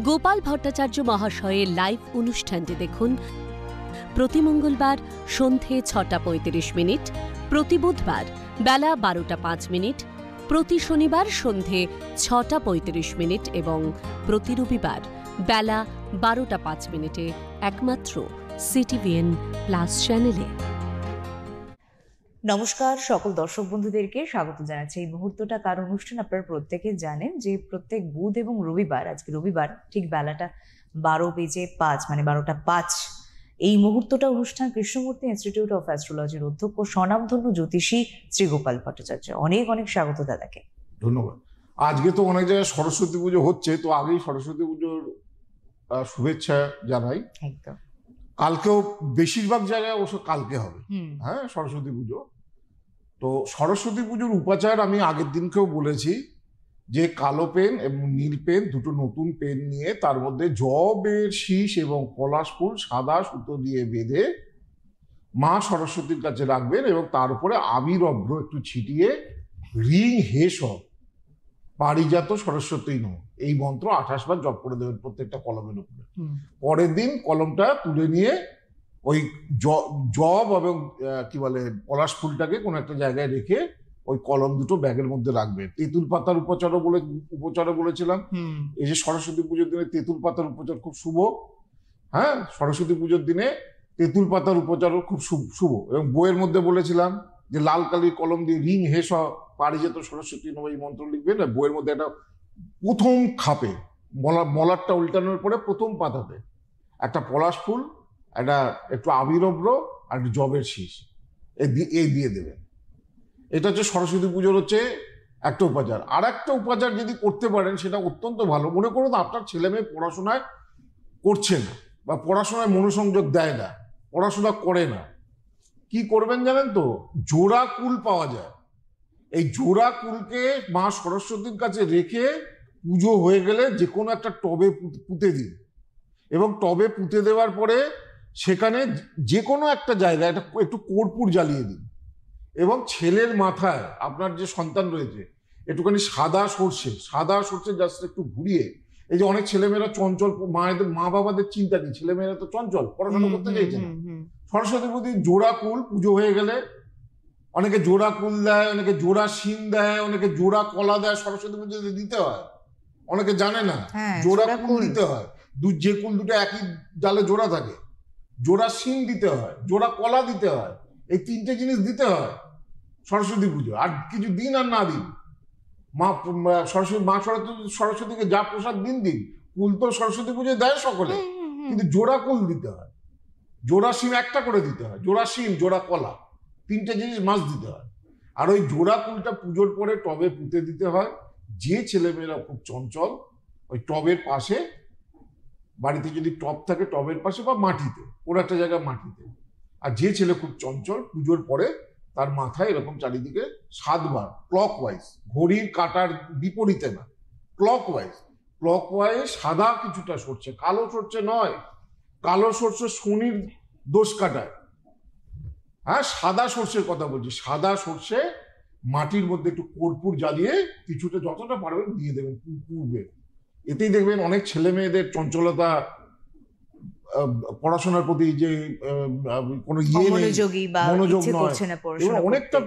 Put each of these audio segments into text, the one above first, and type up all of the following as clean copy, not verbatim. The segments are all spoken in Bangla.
গোপাল ভট্টাচার্য মহাশয়ের লাইভ অনুষ্ঠানটি দেখুন প্রতি মঙ্গলবার সন্ধে ৬:৩৫, প্রতি বুধবার বেলা ১২:০৫, প্রতি শনিবার সন্ধে ৬:৩৫ এবং প্রতি রবিবার বেলা ১২:০৫ একমাত্র সিটিভিএন প্লাস চ্যানেলে। নমস্কার সকল দর্শক বন্ধুদেরকে স্বাগত জানাচ্ছি। এই মুহূর্তটা কার অনুষ্ঠান আপনারা প্রত্যেকে জানেন যে প্রত্যেক বুধ এবং রবিবার, আজকে রবিবার ঠিক বেলাটা ১২:০৫ মানে ১২:০৫ এই মুহূর্তটা অনুষ্ঠান কৃষ্ণমূর্তি ইনস্টিটিউট অফ অ্যাস্ট্রোলজির অধ্যক্ষ স্বনামধন্য জ্যোতিষী শ্রী গোপাল ভট্টাচার্য। অনেক অনেক স্বাগত দাদাকে। ধন্যবাদ। আজকে তো অনেক জায়গায় সরস্বতী পুজো হচ্ছে, তো আগেই সরস্বতী পুজোর শুভেচ্ছা জানাই। একদম। কালকেও বেশিরভাগ জায়গায় অবশ্য কালকে হবে, হ্যাঁ, সরস্বতী পুজো। তো সরস্বতী পুজোর উপাচার আমি আগের দিনকেও বলেছি যে কালো পেন এবং নীল পেন, দুটো নতুন পেন নিয়ে তার মধ্যে জবের শীষ এবং পলাশ ফুল সাদা সুতো দিয়ে বেঁধে মা সরস্বতীর কাছে রাখবেন এবং তার উপরে আবির অভ্র একটু ছিটিয়ে রিং হেস পারিজাত সরস্বতী নম এই মন্ত্র ২৮ বার জপ করে দেবেন প্রত্যেকটা কলমের উপরে। পরের দিন কলমটা তুলে নিয়ে ওই জব এবং কি বলে পলাশ ফুলটাকে কোনো একটা জায়গায় রেখে ওই কলম দুটো ব্যাগের মধ্যে রাখবেন। তেঁতুল পাতার উপচারও বলেছিলাম। এই যে সরস্বতী পুজোর দিনে তেঁতুল পাতার উপচার খুব শুভ, হ্যাঁ, সরস্বতী পুজোর দিনে তেঁতুল পাতার উপচারও খুব শুভ। এবং বইয়ের মধ্যে বলেছিলাম যে লাল কালির কলম দিয়ে রিং হেস পারিজাত সরস্বতী নম এই মন্ত্র লিখবেন। বইয়ের মধ্যে একটা প্রথম খাপে মলারটা উল্টানোর পরে প্রথম পাতাতে একটা পলাশ ফুল, একটা একটু আবিরভ্র আর একটু জবের শীষ এই দিয়ে দেবেন। এটা হচ্ছে সরস্বতী পুজোর হচ্ছে একটা উপাচার। আর একটা উপাচার যদি করতে পারেন সেটা অত্যন্ত ভালো। মনে করুন আপনার ছেলে মেয়ে পড়াশোনায় করছে না বা পড়াশোনায় মনোসংযোগ দেয় না, পড়াশোনা করে না, কি করবেন জানেন তো? জোড়া কুল পাওয়া যায়। এই জোড়া কুলকে মা সরস্বতীর কাছে রেখে পুজো হয়ে গেলে যে কোনো একটা টবে পুঁতে দিন এবং টবে পুঁতে দেওয়ার পরে সেখানে যে কোনো একটা জায়গায় একটু কর্পূর জ্বালিয়ে দিন এবং ছেলের মাথায়, আপনার যে সন্তান রয়েছে, একটুখানি সাদা সর্ষে জাস্ট একটু ঘুরিয়ে, এই যে অনেক ছেলেমেয়েরা চঞ্চল, মা বাবাদের চিন্তা কি, ছেলেমেয়েরা তো চঞ্চল, পড়াশোনা করতে চাইছে না। সরস্বতী পুজোর জোড়া কুল পুজো হয়ে গেলে অনেকে জোড়া কুল দেয়, অনেকে জোড়া শিম দেয়, অনেকে জোড়া কলা দেয়। সরস্বতী পুজোতে দিতে হয়, অনেকে জানে না জোড়া কুল দিতে হয়। যে কুল দুটো একই ডালে জোড়া থাকে, জোড়া শিম দিতে হয়, জোড়া কলা দিতে হয়, এই তিনটে জিনিস দিতে হয় সরস্বতী পুজো। আর কিছু দিন আর না দিন, মা সরস্বতীকে যা প্রসাদ দিন। কুল তো সরস্বতী পুজোয় দেয় সকলে, কিন্তু জোড়া কুল দিতে হয়, জোড়া শিম একটা করে দিতে হয়, জোড়া শিম জোড়া কলা তিনটে জিনিস মাছ দিতে হয়। আর ওই জোড়া কুলটা পুজোর পরে টবে পুঁতে দিতে হয়। যে ছেলেমেয়েরা খুব চঞ্চল, ওই টবের পাশে, বাড়িতে যদি টব থাকে টবের পাশে বা মাটিতে, কোনো একটা জায়গায় মাটিতে। আর যে ছেলে খুব চঞ্চল, পুজোর পরে তার মাথায় এরকম চারিদিকে ৭ বার ক্লকওয়াইজ, ঘড়ির কাঁটার বিপরীতে না, ক্লকওয়াইজ সাদা কিছুটা সরষে, কালো সরষে নয়, কালো সরষে শনির দোষ কাটায়। হ্যাঁ, সাদা সরষের কথা বলছি, সাদা সরষে মাটির মধ্যে একটু কর্পূর জ্বালিয়ে কিছুটা যতটা পারবেন দিয়ে দেবেন পূর্বে। এতেই দেখবেন অনেক ছেলে মেয়েদের চঞ্চলতা, পড়াশোনার প্রতি যে কোনো মনোযোগ নয়, অনেকটা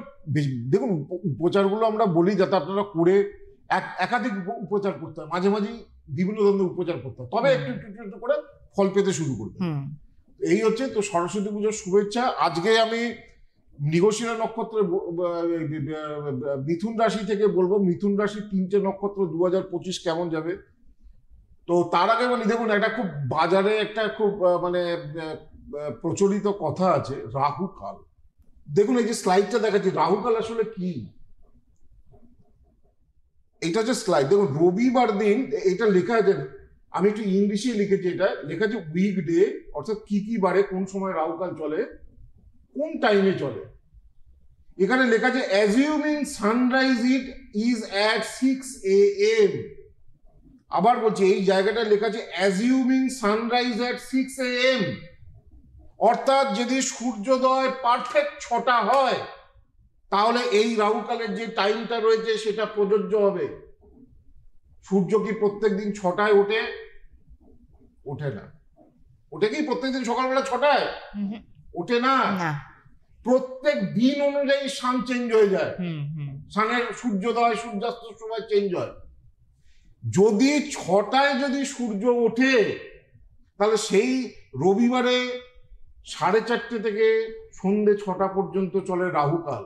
দেখুন উপচারগুলো আমরা বলি যাতে আপনারা করে একাধিক উপচার করতে হয়, মাঝে মাঝে বিভিন্ন ধরনের উপচার করতে হয়, তবে একটু একটু করে ফল পেতে শুরু করবে। এই হচ্ছে তো সরস্বতী পুজোর শুভেচ্ছা। আজকে আমি মৃগশিরা নক্ষত্রের মিথুন রাশি থেকে বলবো, মিথুন রাশির 3টে নক্ষত্র 2025 কেমন যাবে। তো তার আগে বলি, দেখুন একটা খুব বাজারে একটা খুব মানে প্রচলিত কথা আছে, রাহু কাল। দেখুন এই যে স্লাইডটা দেখাচ্ছি, রাহু কাল আসলে কি, এটা হচ্ছে স্লাইড। দেখুন রবিবার দিন এটা লেখা আছে, আমি একটু ইংলিশে লিখেছি, এটা লেখা আছে উইকডে, অর্থাৎ কি বারে কোন সময় রাহু কাল চলে, কোন টাইমে চলে। এখানে লেখা আছে assuming sunrise it is at 6 AM। আবার বলছি, এই জায়গাটা লেখা আছে অ্যাজিউমিং সানরাইজ অ্যাট 6 AM, অর্থাৎ যদি সূর্যোদয় পারফেক্ট 6টা হয় তাহলে এই রাহুকালের যে টাইমটা রয়েছে সেটা প্রযোজ্য হবে। সূর্য কি প্রত্যেক দিন 6টায় ওঠে? ওঠে না। ওঠে কি প্রত্যেকদিন সকালবেলা 6টায়? ওঠে না। প্রত্যেক দিন অনুযায়ী সান চেঞ্জ হয়ে যায়, সানের সূর্যোদয় সূর্যাস্ত সময় চেঞ্জ হয়। যদি 6টায় যদি সূর্য ওঠে তাহলে সেই রবিবারে 4:30 থেকে সন্ধ্যে 6টা পর্যন্ত চলে রাহুকাল।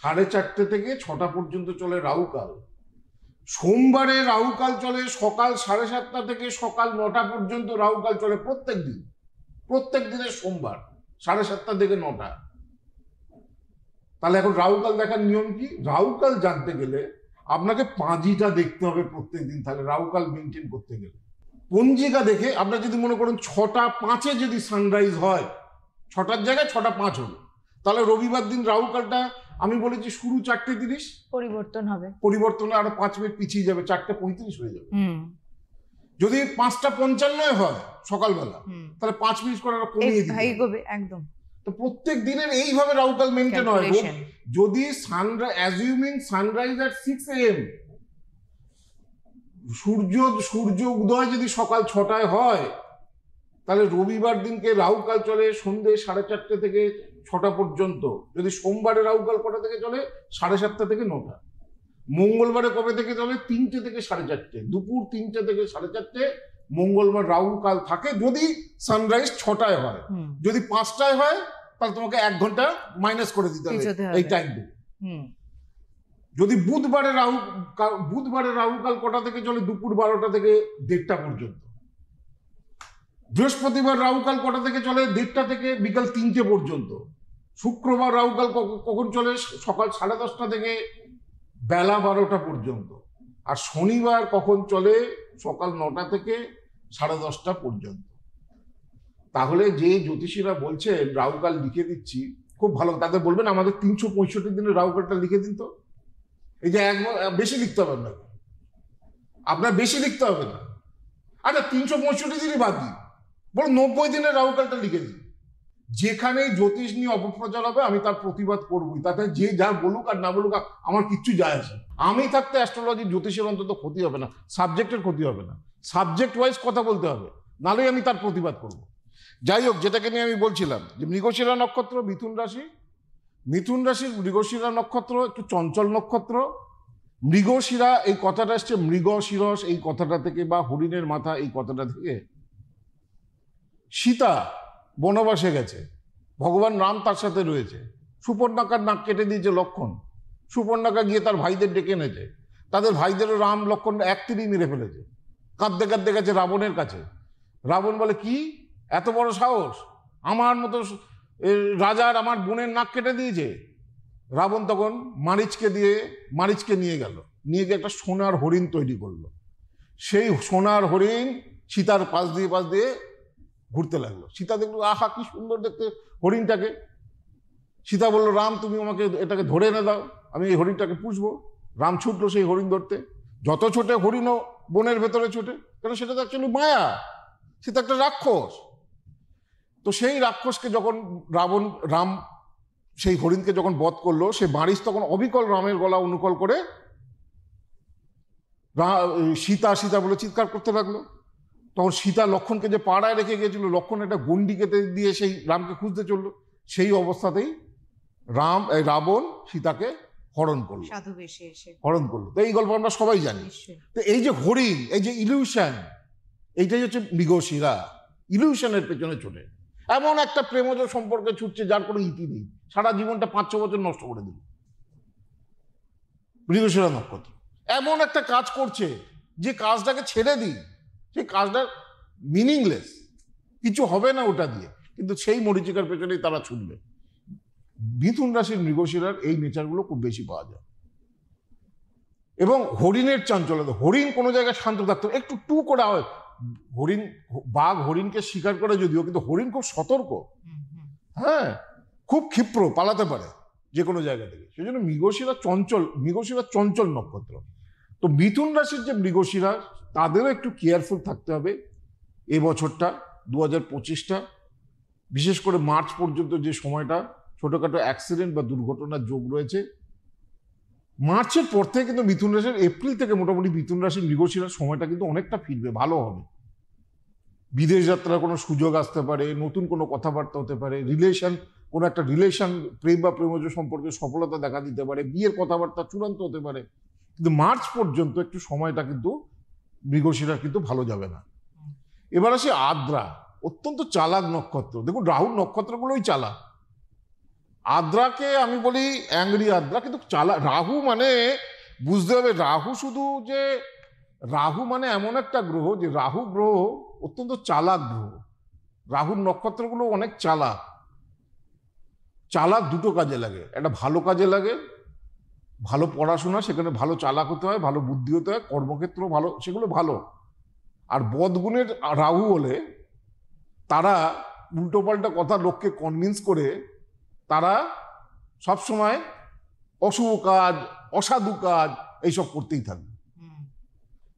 4:30 থেকে 6টা পর্যন্ত চলে রাহুকাল। সোমবারে রাহুকাল চলে সকাল 7:30 থেকে সকাল 9টা পর্যন্ত রাহুকাল চলে প্রত্যেক দিনের সোমবার 7:30 থেকে 9টা। তাহলে এখন রাহুকাল দেখার নিয়ম কি? রাহুকাল জানতে গেলে আপনাকে পাঁজিটা দেখতে হবে প্রত্যেকদিন, তাহলে রাহুকাল মেনটেন করতে গেলে পঞ্জিকা দেখে আপনার যদি মনে করেন 6:05 যদি সানরাইজ হয়, 6টার জায়গায় 6:05 হলো, তাহলে রবিবার দিন রাহুকালটা আমি বলেছি শুরু 4:30, পরিবর্তন আরো 5 মিনিট পিছিয়ে যাবে, 4:35 হয়ে যাবে। যদি 5:55 হয় সকালবেলা, তাহলে 5 মিনিট করে আরো কমিয়ে দিবে একদম। তো প্রত্যেক দিনের এইভাবে রাহুকাল মেনটেন হয়। যদি অ্যাজিউমিং সানরাইজ এট 6 AM, সূর্য উদয় যদি সকাল 6টায় হয়, তাহলে রবিবার দিনকে রাহুকাল চলে সন্ধ্যে 4:30 থেকে 6টা পর্যন্ত। যদি সোমবারে রাহুকাল কটা থেকে চলে? 7:30 থেকে 9টা। মঙ্গলবারে কবে থেকে চলে? 3টে থেকে 4:30, দুপুর 3টে থেকে 4:30 মঙ্গলবার রাহুকাল থাকে, যদি সানরাইজ 6টায় হয়। যদি 5টায় হয় তাহলে তোমাকে 1 ঘন্টা মাইনাস করে দিতে হবে এই টাইম থেকে। যদি বুধবারে রাহুকাল কটা থেকে চলে? দুপুর 12টা থেকে 1:30 পর্যন্ত। বৃহস্পতিবার রাহুকাল কটা থেকে চলে? 1:30 থেকে বিকাল 3টে পর্যন্ত। শুক্রবার রাহুকাল কখন চলে? সকাল 10:30 থেকে বেলা 12টা পর্যন্ত। আর শনিবার কখন চলে? সকাল 9টা থেকে 10:30 পর্যন্ত। তাহলে যে জ্যোতিষীরা বলছেন রাহুকাল লিখে দিচ্ছি, খুব ভালো, তাদের বলবেন আমাদের 365 দিনের রাহুকালটা লিখে দিন তো। এই যে বেশি লিখতে হবে না, আপনার বেশি লিখতে হবে না। আচ্ছা 365 দিনই বাদ দিন, বলো 90 দিনের রাহুকালটা লিখে দিন। যেখানেই জ্যোতিষ নিয়ে অপপ্রচার হবে আমি তার প্রতিবাদ করবই, তাতে যে যা বলুক আর না বলুক আমার কিচ্ছু যায় আসে। আমি থাকতে অ্যাস্ট্রোলজি জ্যোতিষের অন্তত ক্ষতি হবে না, সাবজেক্টের ক্ষতি হবে না। সাবজেক্ট ওয়াইজ কথা বলতে হবে, নাহলে আমি তার প্রতিবাদ করব। যাই হোক, যেটাকে নিয়ে আমি বলছিলাম যে মৃগশিরা নক্ষত্র মিথুন রাশির মৃগশিরা নক্ষত্র একটু চঞ্চল নক্ষত্র। মৃগশিরা এই কথাটা এসছে মৃগশিরস এই কথাটা থেকে, বা হরিণের মাথা এই কথাটা থেকে। সীতা বনবাসে গেছে, ভগবান রাম তার সাথে রয়েছে। সুপর্ণাকার নাক কেটে দিয়েছে লক্ষণ। সুপর্ণাকা গিয়ে তার ভাইদের ডেকে এনেছে, তাদের ভাইদেরও রাম লক্ষণ এক তীরেই মেরে ফেলেছে। কাঁদতে কাঁদতে গেছে রাবণের কাছে। রাবণ বলে, কি এত বড় সাহস, আমার মতো রাজার আমার বোনের নাক কেটে দিয়েছে। রাবণ তখন মারিচকে নিয়ে গিয়ে একটা সোনার হরিণ তৈরি করলো। সেই সোনার হরিণ সীতার পাশ দিয়ে ঘুরতে লাগলো। সীতা দেখলো, আহা কি সুন্দর দেখতে হরিণটাকে। সীতা বললো, রাম তুমি আমাকে এটাকে ধরে এনে দাও, আমি এই হরিণটাকে পুষবো। রাম ছুটলো সেই হরিণ ধরতে। যত ছোটে হরিণও বনের ভেতরে ছোটে, কারণ সেটা তো অ্যাকচুয়ালি মায়া, সে তো একটা রাক্ষস। তো সেই রাক্ষসকে যখন রাম সেই হরিণকে যখন বধ করলো, সে মারিচ তখন অবিকল রামের গলা অনুকল করে সীতা বলে চিৎকার করতে লাগলো। তখন সীতা লক্ষণকে যে পাড়ায় রেখে গিয়েছিল, লক্ষণ একটা গন্ডি কেটে দিয়ে সেই রামকে খুঁজতে চললো। সেই অবস্থাতেই রাবণ সীতাকে হরণ করলো। তো এই গল্প আমরা সবাই জানি। তো এই যে হরিণ, এই যে ইলিউশন, এইটাই হচ্ছে মৃগশিরা। ইলিউশনের পেছনে ছোটে, এমন একটা প্রেমজ সম্পর্কে ছুটছে যার কোনো ইতি নেই, সারা জীবনটা 5-6 বছর নষ্ট করে দিল। মৃগশিরা নক্ষত্র এমন একটা কাজ করছে যে কাজটাকে ছেড়ে দিই, সেই কাজটা মিনিংলেস, কিছু হবে না ওটা দিয়ে, কিন্তু সেই মরীচিকার পেছনেই তারা ছুটবে। মিথুন রাশির মৃগশিরার এই নেচারগুলো খুব বেশি পাওয়া যায়। এবং হরিণের চাঞ্চল্যতা, হরিণ কোনো জায়গায় শান্ত থাকতে একটু টু করে হয়। বাঘ হরিণকে শিকার করে যদিও, কিন্তু হরিণ খুব সতর্ক, হ্যাঁ, খুব ক্ষিপ্র, পালাতে পারে যে কোনো জায়গা থেকে। সেই জন্য মৃগশিরা চঞ্চল নক্ষত্র। তো মিথুন রাশির যে মৃগশিরা, তাদেরও একটু কেয়ারফুল থাকতে হবে এই বছরটা, 2025টা, বিশেষ করে মার্চ পর্যন্ত যে সময়টা ছোটখাটো অ্যাক্সিডেন্ট বা দুর্ঘটনার যোগ রয়েছে। মার্চের পর থেকে কিন্তু মিথুন রাশির, এপ্রিল থেকে মোটামুটি মিথুন রাশির মৃগশিরার সময়টা কিন্তু অনেকটা ফিরবে, ভালো হবে। বিদেশ যাত্রার কোনো সুযোগ আসতে পারে, নতুন কোনো কথাবার্তা হতে পারে, কোনো একটা রিলেশন, প্রেম বা প্রেমজ সম্পর্কে সফলতা দেখা দিতে পারে, বিয়ের কথাবার্তা চূড়ান্ত হতে পারে। কিন্তু মার্চ পর্যন্ত একটু সময়টা কিন্তু মৃগশিরার কিন্তু ভালো যাবে না। এবার আসে আদ্রা, অত্যন্ত চালাক নক্ষত্র। দেখুন রাহুর নক্ষত্রগুলোই চালাক। আদ্রাকে আমি বলি অ্যাংরি আদ্রা, কিন্তু চালাক। রাহু মানে বুঝতে হবে, রাহু মানে এমন একটা গ্রহ, যে রাহু গ্রহ অত্যন্ত চালাক গ্রহ। রাহুর নক্ষত্রগুলো অনেক চালাক। চালাক দুটো কাজে লাগে, একটা ভালো কাজে লাগে, ভালো পড়াশোনা, সেখানে ভালো চালাক হতে হয়, ভালো বুদ্ধি হতে হয়, কর্মক্ষেত্র ভালো, সেগুলো ভালো। আর বদগুণের রাহু হলে তারা উল্টোপাল্টা কথা লোককে কনভিন্স করে তারা সবসময় অশুভ কাজ, অসাধু কাজ এইসব করতেই থাকবে।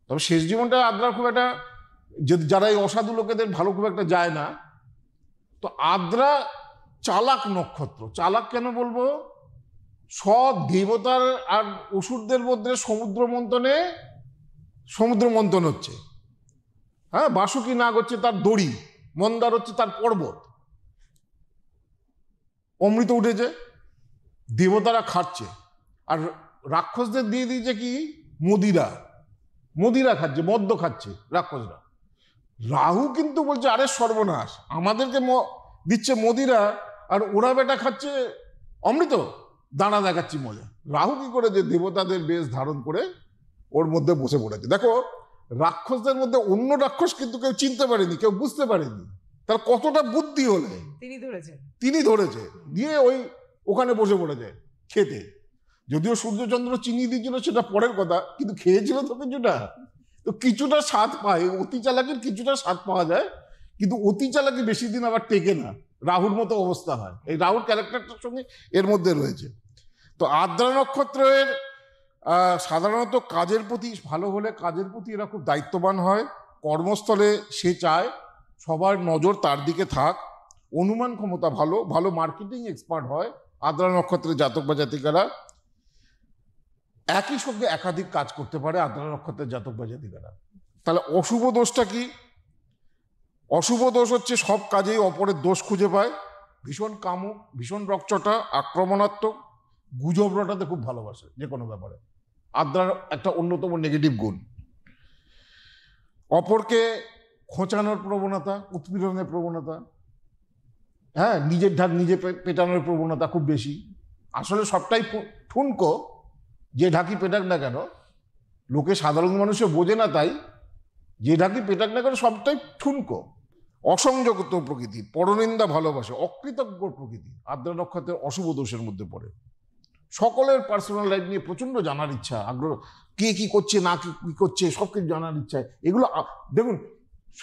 তবে শেষ জীবনটা আদ্রার খুব একটা, যারা এই অসাধু লোকেদের ভালো খুব একটা যায় না। তো আদ্রা চালাক নক্ষত্র। চালাক কেন বলবো? সব দেবতার আর অসুরদের মধ্যে সমুদ্র মন্থন হচ্ছে। হ্যাঁ, বাসুকি নাগ হচ্ছে তার দড়ি, মন্দার হচ্ছে তার পর্বত। অমৃত উঠেছে, দেবতারা খাচ্ছে, আর রাক্ষসদের দিয়ে দিয়েছে কি মদিরা খাচ্ছে, মদ্য খাচ্ছে রাক্ষসরা। রাহু কিন্তু বলছে আরে সর্বনাশ, আমাদেরকে দিচ্ছে মদিরা, আর ওরা বেটা খাচ্ছে অমৃত, দাঁড়া দেখাচ্ছি মজা। রাহু কি করে, যে দেবতাদের বেশ ধারণ করে ওর মধ্যে বসে পড়েছে। দেখো রাক্ষসদের মধ্যে অন্য রাক্ষস কিন্তু কেউ চিনতে পারেনি, কেউ বুঝতে পারেনি তার কতটা বুদ্ধি হলে তিনি ধরেছে, দিয়ে ওখানে বসে পড়েছে খেতে। যদিও সূর্যচন্দ্র চিনি দিয়েছিল সেটা পরের কথা, কিন্তু খেয়েছিল তো কিছুটা স্বাদ পায়। অতি চালাকির কিছুটা স্বাদ পাওয়া যায়, কিন্তু অতি চালাকি বেশি দিন আবার টেকে না। রাহুর মতো অবস্থা হয়, এই রাহুর ক্যারেক্টারটার সঙ্গে এর মধ্যে রয়েছে। তো আদ্রা নক্ষত্রের সাধারণত কাজের প্রতি ভালো হলে, কাজের প্রতি এরা খুব দায়িত্ববান হয়। কর্মস্থলে সে চায় সবার নজর তার দিকে থাক। অনুমান ক্ষমতা ভালো, ভালো মার্কেটিং এক্সপার্ট হয় আদ্রা নক্ষত্রের জাতক বা জাতিকারা। একই সঙ্গে একাধিক কাজ করতে পারে আদ্রা নক্ষত্রের জাতক বা জাতিকারা। তাহলে অশুভ দোষটা কি? অশুভ দোষ হচ্ছে সব কাজেই অপরের দোষ খুঁজে পায়, ভীষণ কামুক, ভীষণ রকচটা, আক্রমণাত্মক, গুজব রটাতে খুব ভালোবাসে যে কোনো ব্যাপারে। আদ্রার একটা অন্যতম নেগেটিভ গুণ। অপরকে খোঁচানোর প্রবণতা, উৎপীড়নের প্রবণতা, হ্যাঁ, নিজের ঢাক নিজে পেটানোর প্রবণতা খুব বেশি। আসলে সবটাই ঠুনকো, যে ঢাকি পেটাক না কেন, লোকে সাধারণ মানুষে বোঝে না, তাই যে ঢাকি পেটাক না কেন সবটাই ঠুনকো। অসংযত প্রকৃতি, পরনিন্দা ভালোবাসে, অকৃতজ্ঞ প্রকৃতি আদ্রা নক্ষত্রের অশুভ দোষের মধ্যে পড়ে। সকলের পার্সোনাল লাইফ নিয়ে প্রচন্ড জানার ইচ্ছা, আগ্রহ, কে কি করছে না কি করছে সব কিছু জানার ইচ্ছা। এগুলো দেখুন,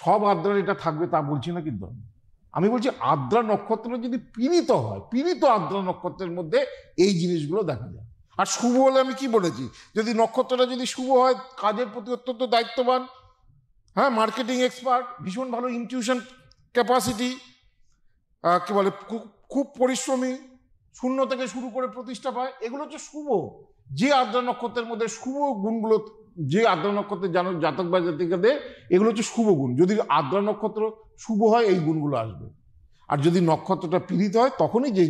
সব আদ্রার এটা থাকবে তা বলছি না, কিন্তু আমি বলছি আদ্রা নক্ষত্র যদি পীড়িত হয়, পীড়িত আদ্রা নক্ষত্রের মধ্যে এই জিনিসগুলো দেখা যায়। আর শুভ হলে আমি কি বলেছি, যদি নক্ষত্রটা যদি শুভ হয়, কাজের প্রতি অত্যন্ত দায়িত্ববান, হ্যাঁ, মার্কেটিং এক্সপার্ট, ভীষণ ভালো ইনটিউশন ক্যাপাসিটি, কি বলে, খুব পরিশ্রমী, শূন্য থেকে শুরু করে প্রতিষ্ঠা পায়, এগুলো হচ্ছে শুভ। যে আদ্রা নক্ষত্রের মধ্যে শুভ গুণগুলো, যে আদ্রা নক্ষত্রের জাতক বা জাতিকাদের, এগুলো হচ্ছে শুভ গুণ। যদি আদ্রা নক্ষত্র শুভ হয় এই গুণগুলো আসবে। আর যদি নক্ষত্রটা পীড়িত হয় তখনই যে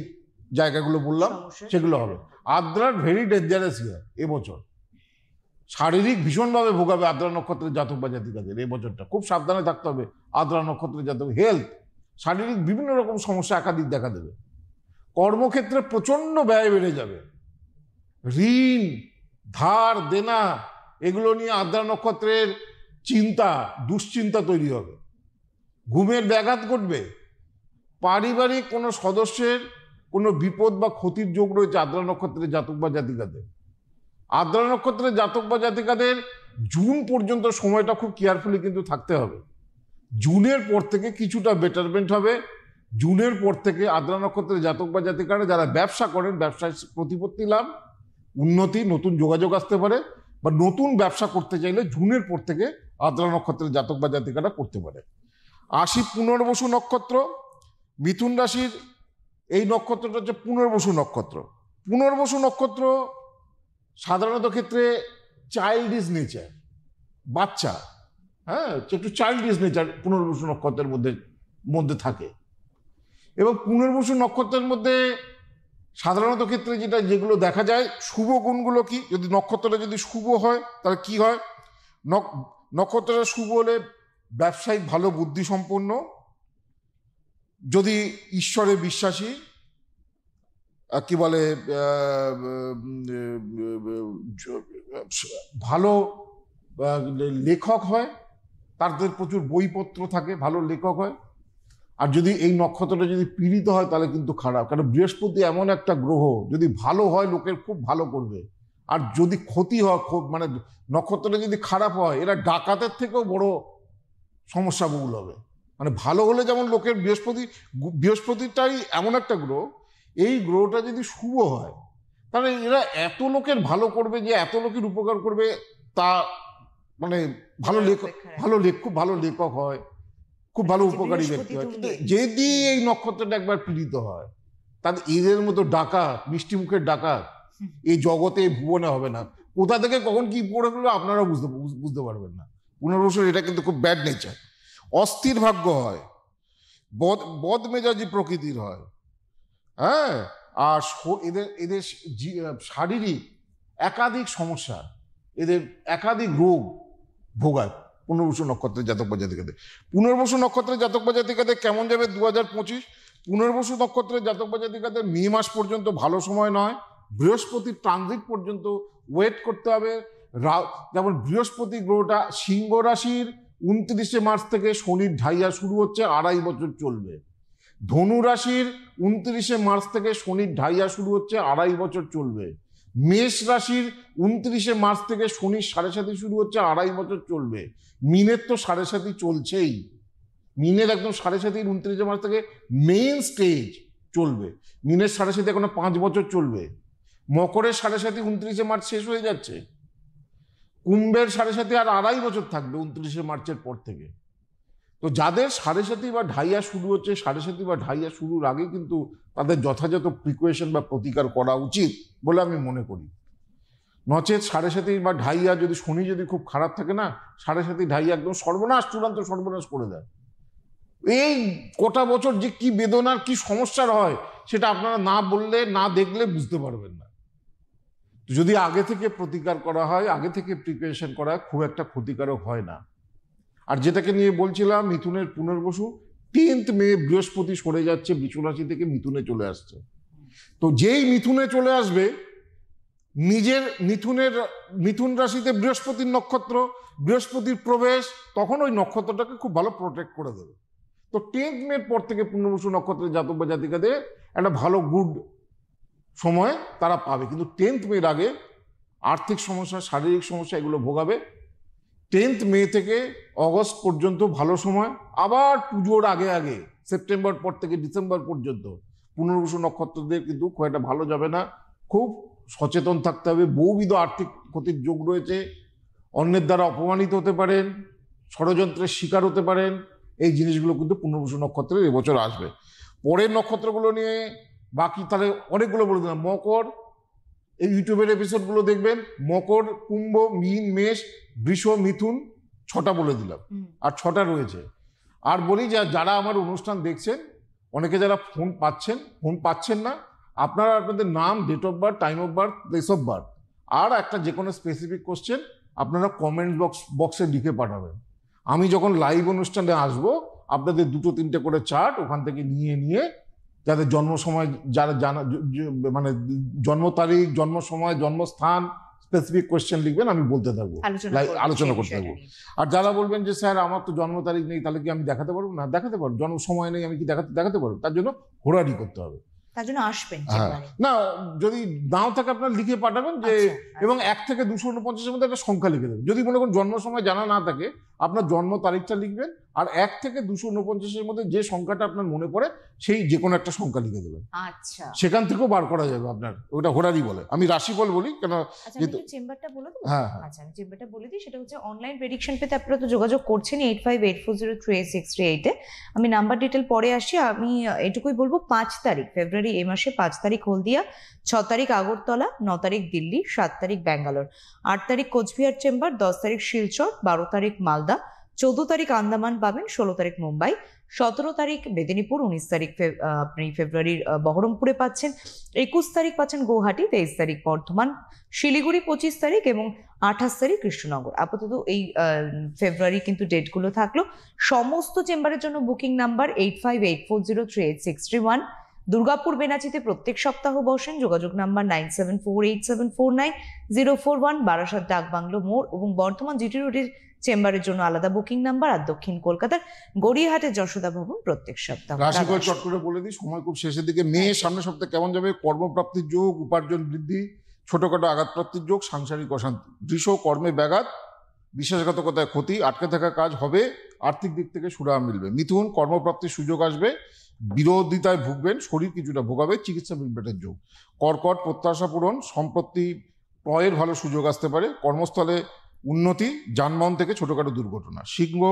জায়গাগুলো বললাম সেগুলো হবে। আদ্রার ভেরি ডেঞ্জারাস ইয়ার এবছর, শারীরিক ভীষণভাবে ভোগাবে আদ্রা নক্ষত্রের জাতক বা জাতিকাদের। এবছরটা খুব সাবধানে থাকতে হবে আদ্রা নক্ষত্রের জাতক। হেলথ, শারীরিক বিভিন্ন রকম সমস্যা একাধিক দেখা দেবে। কর্মক্ষেত্রে প্রচন্ড ব্যয় বেড়ে যাবে, ঋণ, ধার, দেনা, এগুলো নিয়ে আদ্রা নক্ষত্রের দুশ্চিন্তা তৈরি হবে। ঘুমের ব্যাঘাত ঘটবে। পারিবারিক কোনো সদস্যের কোনো বিপদ বা ক্ষতির যোগ রয়েছে আদ্রা নক্ষত্রের জাতক বা জাতিকাদের। আদ্রা নক্ষত্রের জাতক বা জাতিকাদের জুন পর্যন্ত সময়টা খুব কেয়ারফুলি কিন্তু থাকতে হবে। জুনের পর থেকে কিছুটা বেটারমেন্ট হবে। জুনের পর থেকে আদ্রা নক্ষত্রের জাতক বা জাতিকারা যারা ব্যবসা করেন, ব্যবসায় প্রতিপত্তি লাভ, উন্নতি, নতুন যোগাযোগ আসতে পারে, বা নতুন ব্যবসা করতে চাইলে জুনের পর থেকে আদ্রা নক্ষত্রের জাতক বা জাতিকারা করতে পারে। আশি পুনর্বসু নক্ষত্র, মিথুন রাশির এই নক্ষত্রটা হচ্ছে পুনর্বসু নক্ষত্র। পুনর্বসু নক্ষত্র সাধারণত ক্ষেত্রে চাইল্ডিশ নেচার, বাচ্চা, হ্যাঁ, একটু চাইল্ডিশ নেচার পুনর্বসু নক্ষত্রের মধ্যে থাকে। এবং পুনর্বসু নক্ষত্রের মধ্যে সাধারণত ক্ষেত্রে যেগুলো দেখা যায়, শুভ গুণগুলো কি, যদি নক্ষত্রটা যদি শুভ হয় তাহলে কি হয়, নক্ষত্রটা শুভ হলে ব্যবসায়িক ভালো বুদ্ধি সম্পন্ন, যদি ঈশ্বরে বিশ্বাসী, কি বলে ভালো লেখক হয়, তাদের প্রচুর বইপত্র থাকে, ভালো লেখক হয়। আর যদি এই নক্ষত্রটা যদি পীড়িত হয় তাহলে কিন্তু খারাপ, কারণ বৃহস্পতি এমন একটা গ্রহ, যদি ভালো হয় লোকের খুব ভালো করবে, আর যদি ক্ষতি হয়, খুব মানে নক্ষত্রটা যদি খারাপ হয় এরা ডাকাতের থেকেও বড় সমস্যা বহুল হবে। মানে ভালো হলে যেমন লোকের বৃহস্পতিটাই এমন একটা গ্রহ, এই গ্রহটা যদি শুভ হয় তাহলে এরা এত লোকের ভালো করবে, যে এত লোকের উপকার করবে, তা মানে খুব ভালো লেখক হয়, খুব ভালো উপকারী ব্যক্তি হয়। কিন্তু যদি এই নক্ষত্রটা একবার পীড়িত হয় তাহলে এদের মতো ডাকাত, মিষ্টি মুখের ডাকাত এই জগতে, এই ভুবনে হবে না। কোথা থেকে কখন কি পড়ে গেলো আপনারা বুঝতে পারবেন না। পুনর্বসু এটা কিন্তু খুব ব্যাড নেচার, অস্থির ভাগ্য হয়, বদমেজাজি প্রকৃতির হয়, হ্যাঁ। আর এদের শারীরিক একাধিক সমস্যা, এদের একাধিক রোগ ভোগায় পুনর্বসু নক্ষত্রের জাতক বা জাতিকাদের। পুনর্বসু নক্ষত্রের জাতক বা জাতিকাদের কেমন যাবে 2025? পুনর্বসু নক্ষত্রের জাতক বা জাতিকাদের মে মাস পর্যন্ত ভালো সময় নয়, বৃহস্পতির ট্রানজিট পর্যন্ত ওয়েট করতে হবে। যেমন বৃহস্পতি গ্রহটা সিংহ রাশির 29শে মার্চ থেকে শনির ঢাইয়া শুরু হচ্ছে, 2.5 বছর চলবে। ধনু রাশির 29শে মার্চ থেকে শনির ঢাইয়া শুরু হচ্ছে, 2.5 বছর চলবে। মেষ রাশির 29শে মার্চ থেকে শনির 7.5 শুরু হচ্ছে, 2.5 বছর চলবে। মিনের তো 7.5 চলছেই, মিনের একদম 7.5 29শে মার্চ থেকে মেইন স্টেজ চলবে। মিনের 7.5 এখনো 5 বছর চলবে। মকরের 7.5 29শে মার্চ শেষ হয়ে যাচ্ছে। কুম্ভের 7.5 আর 2.5 বছর থাকবে 29শে মার্চের পর থেকে। তো যাদের 7.5 বা ঢাইয়া শুরু হচ্ছে, 7.5 বা ঢাইয়া শুরুর আগে কিন্তু তাদের যথাযথ প্রিকোয়েশন বা প্রতিকার করা উচিত বলে আমি মনে করি। নচেত 7.5 বা ঢাইয়া যদি শনি যদি খুব খারাপ থাকে না, 7.5 ঢাইয়া একদম সর্বনাশ, চূড়ান্ত সর্বনাশ করে দেয়। এই কটা বছর যে কি বেদনার, কি সমস্যার হয় সেটা আপনারা না বললে, না দেখলে বুঝতে পারবেন না। যদি আগে থেকে প্রতিকার করা হয়, আগে থেকে প্রিপারেশন করা হয়, খুব একটা ক্ষতিকারক হয় না। আর যেটাকে নিয়ে বলছিলাম, মিথুনের পুনর্বসু 10th মে বৃহস্পতি সরে যাচ্ছে বৃষ রাশি থেকে মিথুনে চলে আসছে। তো যেই মিথুনে চলে আসবে, নিজের মিথুন রাশিতে বৃহস্পতির নক্ষত্র, বৃহস্পতির প্রবেশ, তখন ওই নক্ষত্রটাকে খুব ভালো প্রোটেক্ট করে দেবে। তো 10th মে পর থেকে পুনর্বসু নক্ষত্রের জাতক বা জাতিকাদের একটা ভালো গুড সময় তারা পাবে। কিন্তু 10th মের আগে আর্থিক সমস্যা, শারীরিক সমস্যা এগুলো ভোগাবে। 10th মে থেকে অগস্ট পর্যন্ত ভালো সময়, আবার পুজোর আগে সেপ্টেম্বর পর থেকে ডিসেম্বর পর্যন্ত পুনর্বসু নক্ষত্রদের কিন্তু খুব একটা ভালো যাবে না। খুব সচেতন থাকতে হবে। বহুবিধ আর্থিক ক্ষতির যোগ রয়েছে, অন্যের দ্বারা অপমানিত হতে পারেন, ষড়যন্ত্রের শিকার হতে পারেন। এই জিনিসগুলো কিন্তু পুনর্বসু নক্ষত্রের এবছর আসবে। পরের নক্ষত্রগুলো নিয়ে বাকি তাহলে অনেকগুলো বলে দিলাম। মকর, এই ইউটিউবের এপিসোডগুলো দেখবেন। মকর, কুম্ভ, মীন, মেষ, বৃষ, মিথুন, 6টা বলে দিলাম, আর 6টা রয়েছে। আর বলি যারা আমার অনুষ্ঠান দেখছেন, অনেকে যারা ফোন পাচ্ছেন না, আপনারা আপনাদের নাম, date of birth, time of birth, place of birth, আর একটা যে কোনো স্পেসিফিক কোশ্চেন আপনারা কমেন্ট বক্সে লিখে পাঠাবেন। আমি যখন লাইভ অনুষ্ঠানে আসবো, আপনাদের 2-3টে করে চার্ট ওখান থেকে নিয়ে যাদের জন্ম সময়, যারা জানা, মানে জন্ম তারিখ, জন্ম সময়, জন্মস্থান, স্পেসিফিক কোয়েশ্চেন লিখবেন, আমি বলতে থাকবো, আলোচনা করতে থাকবো। আর যারা বলবেন যে স্যার আমার তো জন্ম তারিখ নেই, তাহলে কি আমি দেখাতে পারবো? না, দেখাতে পারবো। জন্ম সময় নেই, আমি কি দেখাতে পারবো? তার জন্য ঘোরাঘুরি করতে হবে, তার জন্য আসবেন। না, যদি নাও থাকে আপনার লিখে পাঠাবেন যে, এবং 1 থেকে 249-এর মধ্যে একটা সংখ্যা লিখে দেবেন। যদি মনে করুন জন্ম সময় জানা না থাকে, আপনার জন্ম তারিখটা লিখবেন, আর 1 থেকে 249-এর মধ্যে যে সংখ্যাটা আপনার মনে পড়ে সেই যে কোনো একটা সংখ্যা লিখে দেবেন। আচ্ছা, সেখান থেকেও বার করা যাবে আপনার, ওটা হোরারি বলে, আমি রাশিফল বলি কেন। আচ্ছা চেম্বারটা বলে দেবো। হ্যাঁ, আচ্ছা আমি চেম্বারটা বলে দিই, সেটা হচ্ছে অনলাইন প্রেডিকশন পেতে আপনারা তো যোগাযোগ করছেন 8584038638-এ। আমি নাম্বার ডিটেল পরে আসি। আমি এটুকুই বলবো, 5 তারিখ ফেব্রুয়ারি, এই মাসে 5 তারিখ হলদিয়া, 6 তারিখ আগরতলা, 9 তারিখ দিল্লি, 7 তারিখ ব্যাঙ্গালোর, 8 তারিখ কোচবিহার চেম্বার, 10 তারিখ শিলচর, 12 তারিখ মালদা, 14 তারিখ আন্দামান পাবেন, 16 তারিখ মুম্বাই, 17 তারিখ মেদিনীপুর, 19 তারিখ আপনি ফেব্রুয়ারির বহরমপুরে পাচ্ছেন, 21 তারিখ পাচ্ছেন গৌহাটি, 23 তারিখ বর্ধমান, শিলিগুড়ি 25 তারিখ এবং 28 তারিখ কৃষ্ণনগর। আপাতত এই ফেব্রুয়ারি কিন্তু ডেটগুলো থাকলো। সমস্ত চেম্বারের জন্য বুকিং নাম্বার 8584038631। দুর্গাপুর বেনাচিতে প্রত্যেক সপ্তাহ বসেন, যোগাযোগ নাম্বার 9748749041। বারাসাত ডাকবাংলো মোড় এবং বর্ধমান জিটি রোডের চেম্বারের জন্য আলাদা বুকিং নাম্বার। আর দক্ষিণ কলকাতার গড়িয়াহাটের যশোদা ভবন প্রত্যেক সপ্তাহ। রাশিফল চট করে বলে দিই, সময় খুব শেষের দিকে। মেয়ে সামনের সপ্তাহে কেমন যাবে? কর্মপ্রাপ্তির যোগ, উপার্জন বৃদ্ধি, ছোটখাটো আঘাতপ্রাপ্তির যোগ, সাংসারিক অশান্তি। বৃষ কর্মে ব্যাঘাত, বিশ্বাসঘাতকতায় ক্ষতি, আটকে থাকা কাজ হবে, আর্থিক দিক থেকে সুরাহা মিলবে। মিথুন কর্মপ্রাপ্তির সুযোগ আসবে, বিরোধিতায় ভুগবেন, শরীর কিছুটা ভোগাবে, চিকিৎসা বিলম্বের যোগ। কর্কট প্রত্যাশা পূরণ, সম্পত্তি ক্রয়ের ভালো সুযোগ আসতে পারে, কর্মস্থলে উন্নতি, যানবাহন থেকে ছোটখাটো দুর্ঘটনা। সিংহ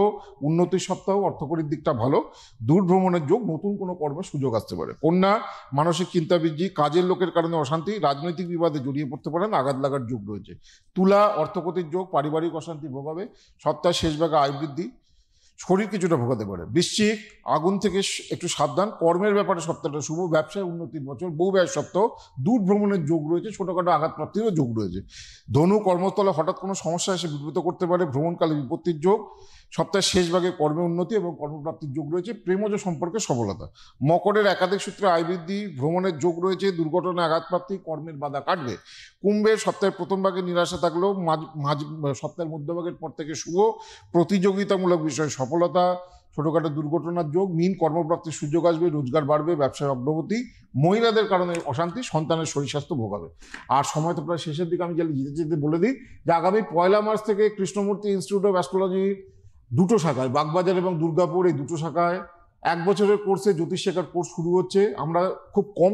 উন্নতির সপ্তাহ, অর্থকরীর দিকটা ভালো, দূর ভ্রমণের যোগ, নতুন কোনো কর্মের সুযোগ আসতে পারে। কন্যা মানসিক চিন্তা বৃদ্ধি, কাজের লোকের কারণে অশান্তি, রাজনৈতিক বিবাদে জড়িয়ে পড়তে পারেন, আঘাত লাগার যোগ রয়েছে। তুলা অর্থকতির যোগ, পারিবারিক অশান্তি ভোগাবে, সপ্তাহের শেষ ভাগে আয় বৃদ্ধি, শরীর কিছুটা ভোগাতে পারে। বৃশ্চিক আগুন থেকে একটু সাবধান, কর্মের ব্যাপারে সপ্তাহটা শুভ, ব্যবসায় উন্নতির বছর, বহু ব্যয় সপ্তাহ, দূর ভ্রমণের যোগ রয়েছে, ছোটখাটো আঘাতপ্রাপ্তিরও যোগ রয়েছে। ধনু কর্মস্থলে হঠাৎ কোনো সমস্যা এসে বিব্রত করতে পারে, ভ্রমণকালে বিপত্তির যোগ, সপ্তাহের শেষ ভাগে কর্মে উন্নতি এবং কর্মপ্রাপ্তির যোগ রয়েছে, প্রেমজ সম্পর্কে সফলতা। মকরের একাধিক সূত্রে আয় বৃদ্ধি, ভ্রমণের যোগ রয়েছে, দুর্ঘটনা আঘাতপ্রাপ্তি, কর্মের বাধা কাটবে। কুম্ভের সপ্তাহের প্রথম ভাগে নিরাশা থাকলেও সপ্তাহের মধ্যভাগের পর থেকে শুভ, প্রতিযোগিতামূলক বিষয়ে সফলতা, ছোটখাটো দুর্ঘটনার যোগ। মীন কর্মপ্রাপ্তির সুযোগ আসবে, রোজগার বাড়বে, ব্যবসায় অগ্রগতি, মহিলাদের কারণে অশান্তি, সন্তানের শরীর স্বাস্থ্য ভোগাবে। আর সময় তো প্রায় শেষের দিকে, আমি যেতে বলে দিই যে আগামী 1 মার্চ থেকে কৃষ্ণমূর্তি ইনস্টিটিউট অফ অ্যাস্ট্রোলজি 2টো শাখায়, বাগবাজার এবং দুর্গাপুর, এই 2টো শাখায় 1 বছরের কোর্সে জ্যোতিষ শেখার কোর্স শুরু হচ্ছে। আমরা খুব কম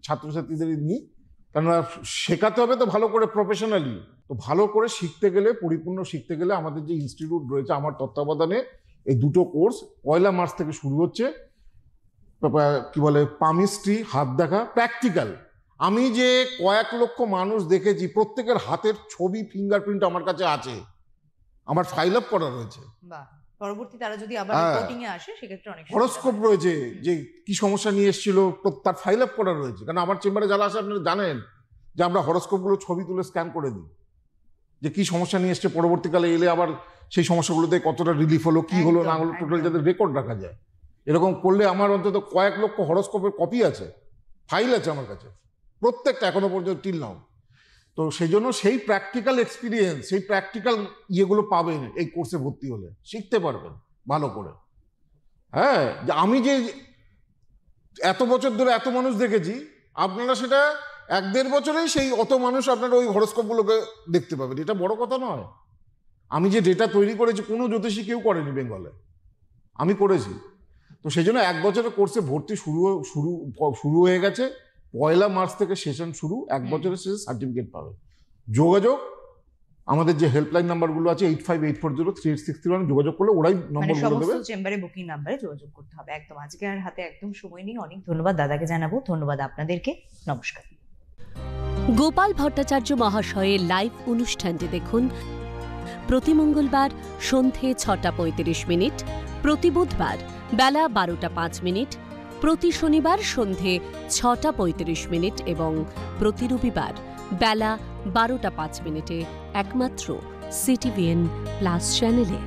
ছাত্রছাত্রীদের নিই, কেননা শেখাতে হবে তো ভালো করে, প্রফেশনালি। তো ভালো করে শিখতে গেলে, পরিপূর্ণ শিখতে গেলে আমাদের যে ইনস্টিটিউট রয়েছে আমার তত্ত্বাবধানে, এই 2টো কোর্স 1 মার্চ থেকে শুরু হচ্ছে। কি বলে, পামিস্ট্রি, হাত দেখা, প্র্যাকটিক্যাল। আমি যে কয়েক লক্ষ মানুষ দেখেছি, প্রত্যেকের হাতের ছবি, ফিঙ্গারপ্রিন্ট আমার কাছে আছে, আমার ফাইল আপ করা রয়েছে। পরবর্তী তারা যদি আবার রিপোর্টিং এ আসে, সেক্ষেত্রে অনেক হরোস্কোপ রয়েছে, যে কি সমস্যা নিয়ে এসেছিল তার ফাইল আপ করা রয়েছে। কারণ আমার চেম্বারে যারা আসে আপনারা জানেন যে আমরা হরোস্কোপগুলো ছবি তুলে স্ক্যান করে দিই, যে কি সমস্যা নিয়ে এসছে, পরবর্তীকালে এলে আবার সেই সমস্যাগুলোতে কতটা রিলিফ হলো, কি হলো না হলো, টোটাল যাদের রেকর্ড রাখা যায়। এরকম করলে আমার অন্তত কয়েক লক্ষ হরোস্কোপের কপি আছে, ফাইল আছে আমার কাছে, প্রত্যেকটা এখনো পর্যন্ত টিল নাও। তো সেই জন্য সেই প্র্যাকটিক্যাল এক্সপিরিয়েন্স, সেই প্র্যাকটিক্যাল ইয়েগুলো পাবেন এই কোর্সে ভর্তি হলে, শিখতে পারবেন ভালো করে। হ্যাঁ, যে আমি যে এত বছর ধরে এত মানুষ দেখেছি, আপনারা সেটা 1-1.5 বছরেই সেই অত মানুষ আপনারা ওই হরোস্কোপগুলোকে দেখতে পাবেন। এটা বড় কথা নয়। আমি যে ডেটা তৈরি করেছি, কোনো জ্যোতিষী কেউ করেনি বেঙ্গলে, আমি করেছি। তো সেই জন্য 1 বছরের কোর্সে ভর্তি শুরু হয়ে গেছে। 1 মার্চ থেকে সেশন শুরু, 1 বছরের শেষে সার্টিফিকেট পাবে। যোগাযোগ আমাদের যে হেল্পলাইন নাম্বারগুলো আছে 8584038631, যোগাযোগ করলে ওরাই নম্বরগুলো দেবে। সমস্ত চেম্বারে বুকিং নাম্বারে যোগাযোগ করতে হবে। একদম আজকে আর হাতে একদম সময় নেই। অনেক ধন্যবাদ দাদাকে জানাবো, ধন্যবাদ আপনাদেরকে, নমস্কার। গোপাল ভট্টাচার্য মহাশয়ের লাইভ অনুষ্ঠানটি দেখুন প্রতি মঙ্গলবার সন্ধে 6:35, প্রতি বুধবার বেলা 12:05, প্রতি শনিবার সন্ধে 6:35 এবং প্রতি রবিবার বেলা 12:05 একমাত্র CTVN+ চ্যানেলে।